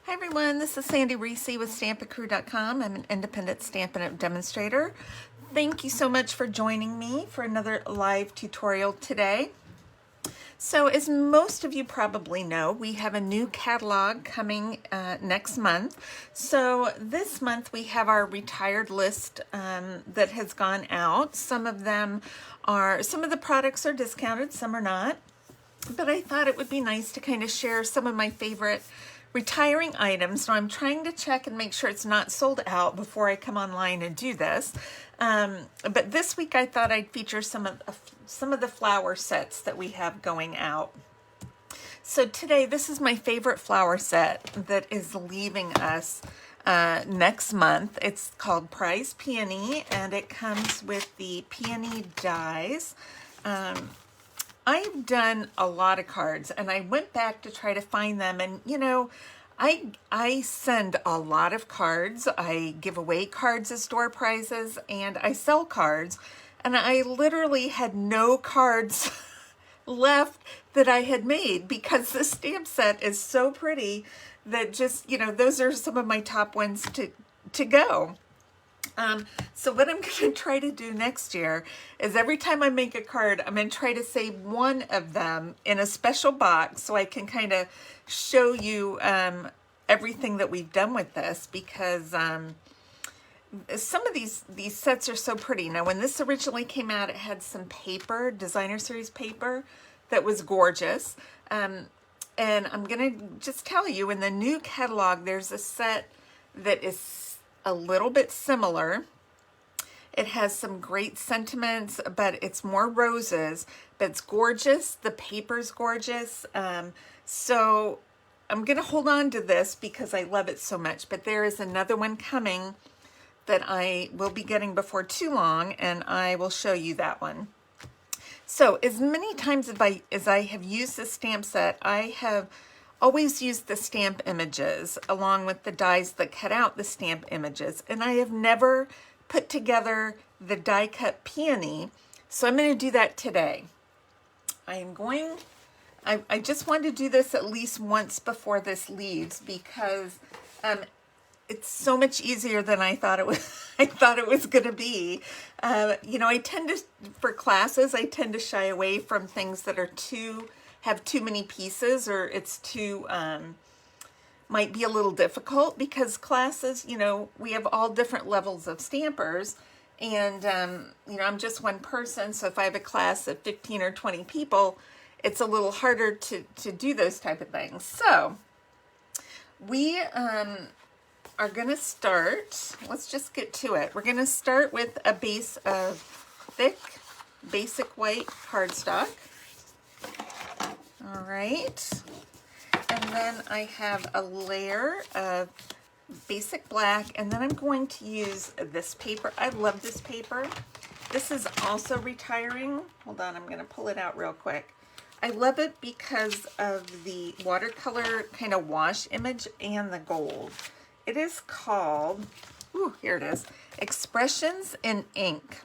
Hi everyone, this is Sandy Reese with Stampacrew.com. I'm an independent Stampin' demonstrator. Thank you so much for joining me for another live tutorial today. So as most of you probably know, we have a new catalog coming next month. So this month we have our retired list that has gone out. Some of the products are discounted, some are not. But I thought it would be nice to kind of share some of my favorite retiring items. So I'm trying to check and make sure it's not sold out before I come online and do this. But this week I thought I'd feature some of the flower sets that we have going out. So today, this is my favorite flower set that is leaving us next month. It's called Prize Peony, and it comes with the peony dies. I've done a lot of cards, and I went back to try to find them, and you know, I send a lot of cards. I give away cards as store prizes, and I sell cards, and I literally had no cards left that I had made because the stamp set is so pretty that just, you know, those are some of my top ones to go. So what I'm going to try to do next year is every time I make a card, I'm going to try to save one of them in a special box so I can kind of show you everything that we've done with this, because some of these sets are so pretty. Now, when this originally came out, it had some paper, designer series paper, that was gorgeous. And I'm going to just tell you, in the new catalog, there's a set that is a little bit similar. It has some great sentiments, but it's more roses, but it's gorgeous. The paper's gorgeous. So I'm going to hold on to this because I love it so much, but there is another one coming that I will be getting before too long, and I will show you that one. So as many times as I have used this stamp set, I have always used the stamp images along with the dies that cut out the stamp images, and I have never put together the die cut peony, so I'm going to do that today. I just want to do this at least once before this leaves because it's so much easier than I thought it was. I thought it was going to be. You know, for classes, I tend to shy away from things that are have too many pieces, or it's too, might be a little difficult, because classes, you know, we have all different levels of stampers, and, you know, I'm just one person, so if I have a class of 15 or 20 people, it's a little harder to do those type of things. So, we are going to start, let's just get to it. We're going to start with a base of thick, basic white cardstock. All right, and then I have a layer of basic black, and then I'm going to use this paper. I love this paper. This is also retiring. Hold on, I'm going to pull it out real quick. I love it because of the watercolor kind of wash image and the gold. It is called, here it is, Expressions in Ink.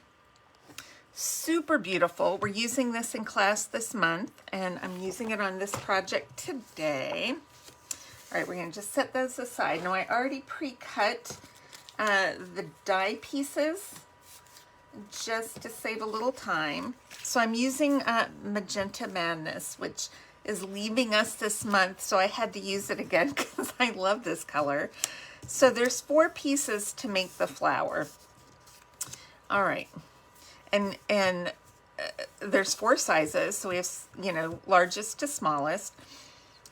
Super beautiful. We're using this in class this month, and I'm using it on this project today. All right, we're going to just set those aside. Now, I already pre-cut the die pieces just to save a little time. So I'm using Magenta Madness, which is leaving us this month, so I had to use it again because I love this color. So there's 4 pieces to make the flower. All right. And there's 4 sizes, so we have, you know, largest to smallest,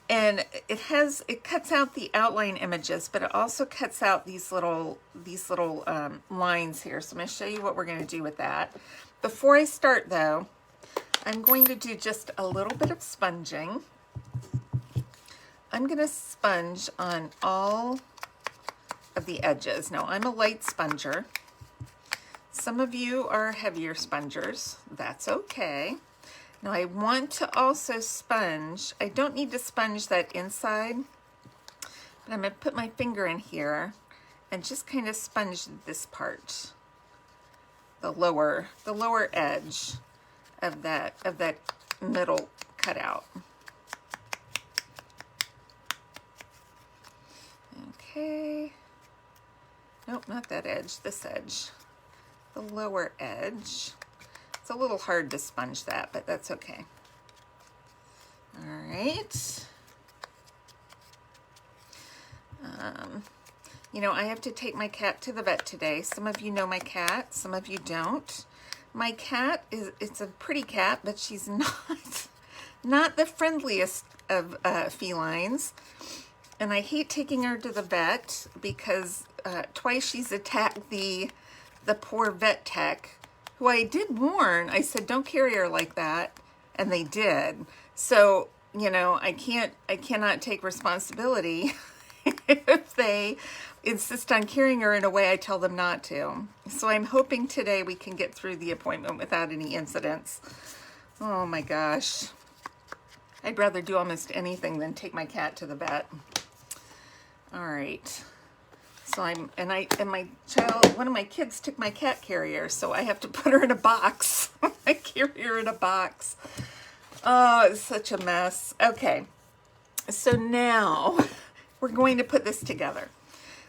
and it cuts out the outline images, but it also cuts out these little lines here. So I'm going to show you what we're going to do with that. Before I start, though, I'm going to do just a little bit of sponging. I'm going to sponge on all of the edges. Now, I'm a light sponger. Some of you are heavier spongers. That's okay. Now I want to also sponge. I don't need to sponge that inside, but I'm going to put my finger in here and just kind of sponge this part, the lower edge of that middle cutout. Nope, not that edge, this edge. The lower edge. It's a little hard to sponge that, but that's okay. All right. You know, I have to take my cat to the vet today. Some of you know my cat, some of you don't. My cat it's a pretty cat, but she's not the friendliest of felines. And I hate taking her to the vet because twice she's attacked the poor vet tech, who I did warn. I said, don't carry her like that. And they did. So, you know, I cannot take responsibility if they insist on carrying her in a way I tell them not to. So I'm hoping today we can get through the appointment without any incidents. Oh my gosh. I'd rather do almost anything than take my cat to the vet. All right. So my child, one of my kids took my cat carrier, so I have to put her in a box. I carry her in a box. Oh, it's such a mess. Okay. So now we're going to put this together.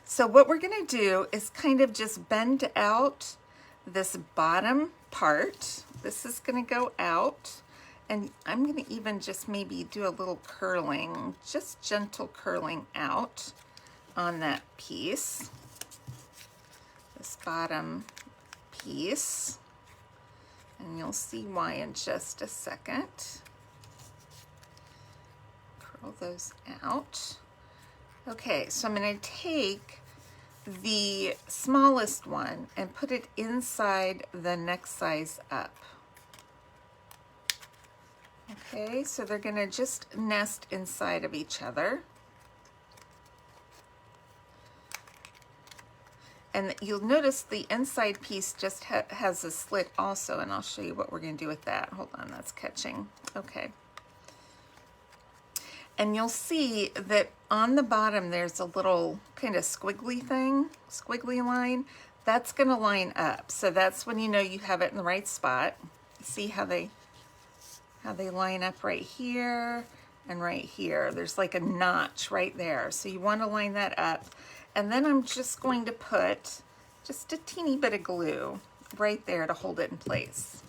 So what we're going to do is kind of just bend out this bottom part. This is going to go out, and I'm going to even just maybe do a little curling, just gentle curling out on that piece, this bottom piece, and you'll see why in just a second. Curl those out. Okay, so I'm going to take the smallest one and put it inside the next size up. Okay, so they're going to just nest inside of each other. And you'll notice the inside piece just has a slit also, and I'll show you what we're going to do with that. Hold on, that's catching. Okay. And you'll see that on the bottom there's a little kind of squiggly thing, squiggly line. That's going to line up. So that's when you know you have it in the right spot. See how they line up right here and right here. There's like a notch right there. So you want to line that up. And then I'm just going to put just a teeny bit of glue right there to hold it in place.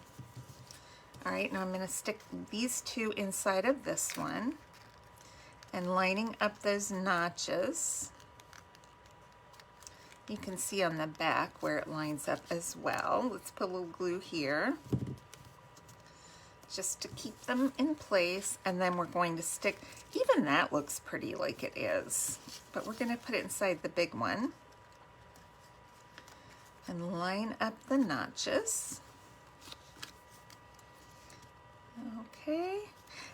All right, now I'm going to stick these two inside of this one and lining up those notches. You can see on the back where it lines up as well. Let's put a little glue here just to keep them in place, and then we're going to stick, even that looks pretty like it is, but we're going to put it inside the big one and line up the notches. Okay,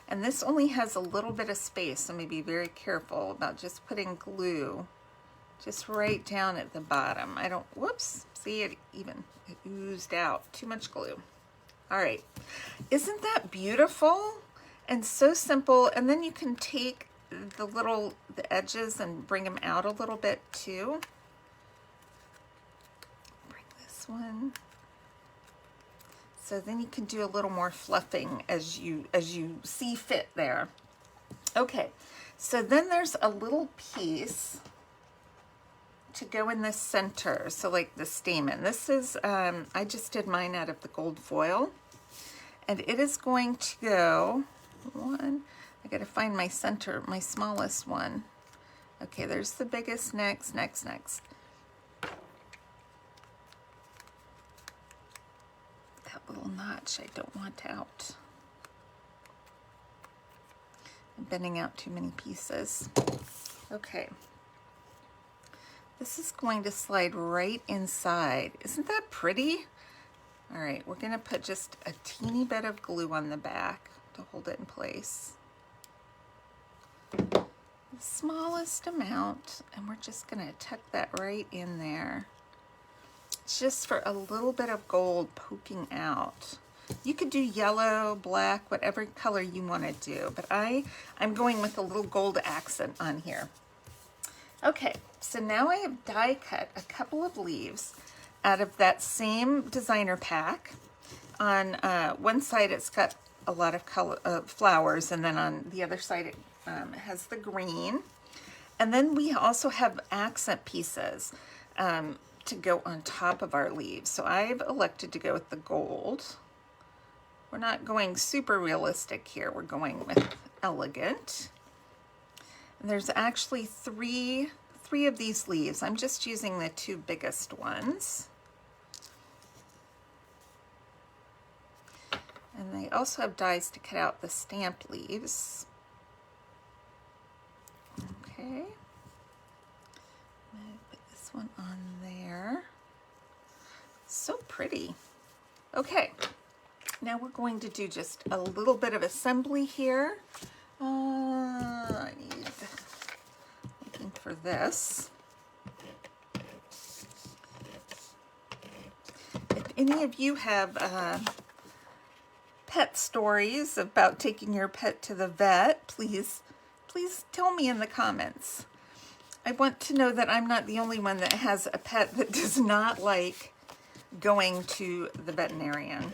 and this only has a little bit of space, so maybe be very careful about just putting glue just right down at the bottom. I don't, whoops, see it oozed out, too much glue. All right, isn't that beautiful and so simple? And then you can take the edges and bring them out a little bit too. Bring this one. So then you can do a little more fluffing as you see fit there. Okay, so then there's a little piece to go in the center, so like the stamen. This is, I just did mine out of the gold foil, and it is going to go, I gotta find my center, my smallest one. Okay, there's the biggest, next. That little notch I don't want out. I'm bending out too many pieces. Okay. This is going to slide right inside. Isn't that pretty? All right, we're gonna put just a teeny bit of glue on the back to hold it in place. The smallest amount, and we're just gonna tuck that right in there. Just for a little bit of gold poking out. You could do yellow, black, whatever color you wanna do, but I'm going with a little gold accent on here. Okay, so now I have die cut a couple of leaves out of that same designer pack. On one side it's got a lot of color, flowers, and then on the other side it has the green. And then we also have accent pieces. to go on top of our leaves. So I've elected to go with the gold. We're not going super realistic here. We're going with elegant. And there's actually three of these leaves. I'm just using the two biggest ones. And they also have dies to cut out the stamped leaves. Okay. I'm going to put this one on there. So pretty. Okay. Now we're going to do just a little bit of assembly here. I need, looking for this. If any of you have pet stories about taking your pet to the vet, please tell me in the comments. I want to know that I'm not the only one that has a pet that does not like going to the veterinarian.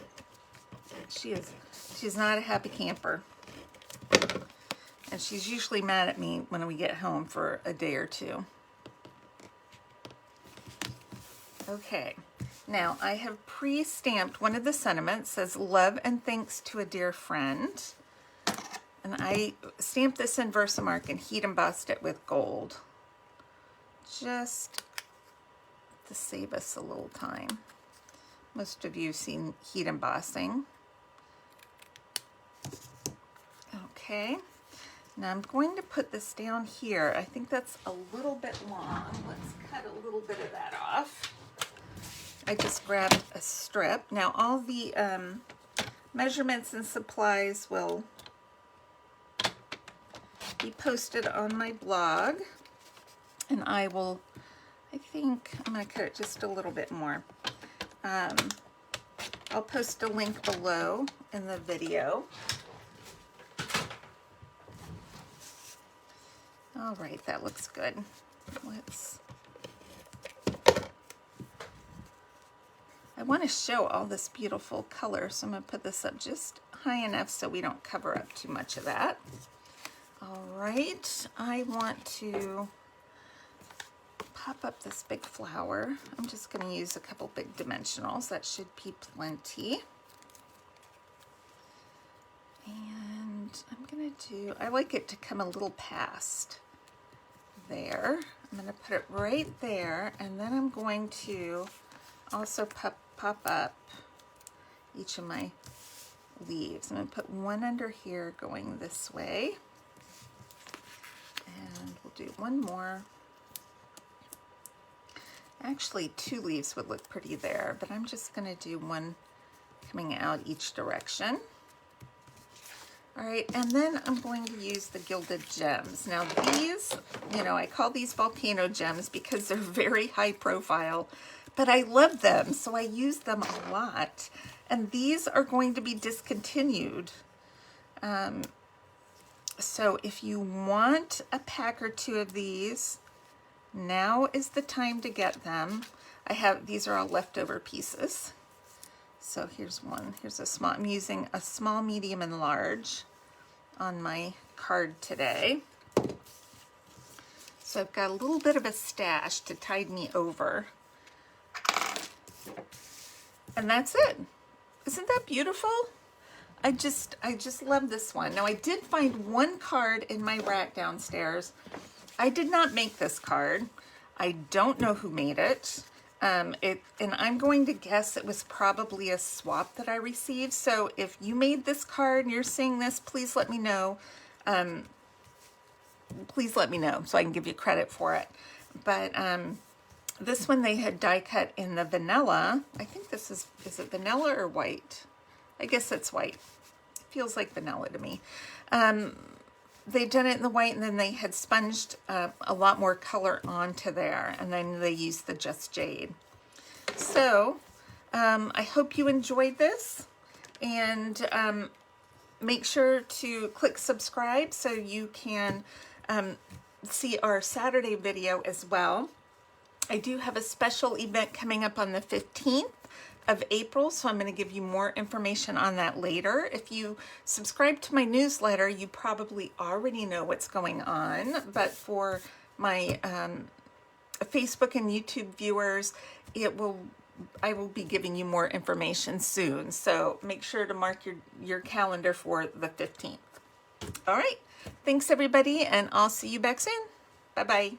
She's not a happy camper. And she's usually mad at me when we get home for a day or two. Okay, now I have pre-stamped one of the sentiments, says love and thanks to a dear friend. And I stamped this in Versamark and heat embossed it with gold. Just to save us a little time. Most of you have seen heat embossing. Okay, now I'm going to put this down here. I think that's a little bit long. Let's cut a little bit of that off. I just grabbed a strip. Now all the measurements and supplies will be posted on my blog. And I think I'm going to cut it just a little bit more. I'll post a link below in the video. All right, that looks good. I want to show all this beautiful color, so I'm going to put this up just high enough so we don't cover up too much of that. All right, I want to pop up this big flower. I'm just going to use a couple big dimensionals. That should be plenty. And I'm going to do, I like it to come a little past there. I'm going to put it right there, and then I'm going to also pop up each of my leaves. I'm going to put one under here going this way, and we'll do one more. Actually, two leaves would look pretty there, but I'm just going to do one coming out each direction. All right, and then I'm going to use the gilded gems. Now these, I call these volcano gems because they're very high profile, but I love them, so I use them a lot. And these are going to be discontinued. So if you want a pack or two of these, now is the time to get them. These are all leftover pieces. So here's one. Here's a small. I'm using a small, medium, and large on my card today. So I've got a little bit of a stash to tide me over. And that's it. Isn't that beautiful? I just love this one. Now I did find one card in my rack downstairs. I did not make this card. I don't know who made it. And I'm going to guess it was probably a swap that I received. So if you made this card and you're seeing this, please let me know. Please let me know so I can give you credit for it. But this one they had die cut in the vanilla. I think this is it vanilla or white? I guess it's white. It feels like vanilla to me. They've done it in the white, and then they had sponged a lot more color onto there, and then they used the Just Jade. So I hope you enjoyed this, and make sure to click subscribe so you can see our Saturday video as well. I do have a special event coming up on the 15th of April, so I'm going to give you more information on that later. If you subscribe to my newsletter, you probably already know what's going on, but for my Facebook and YouTube viewers, I will be giving you more information soon. So make sure to mark your calendar for the 15th. All right. Thanks, everybody, and I'll see you back soon. Bye-bye.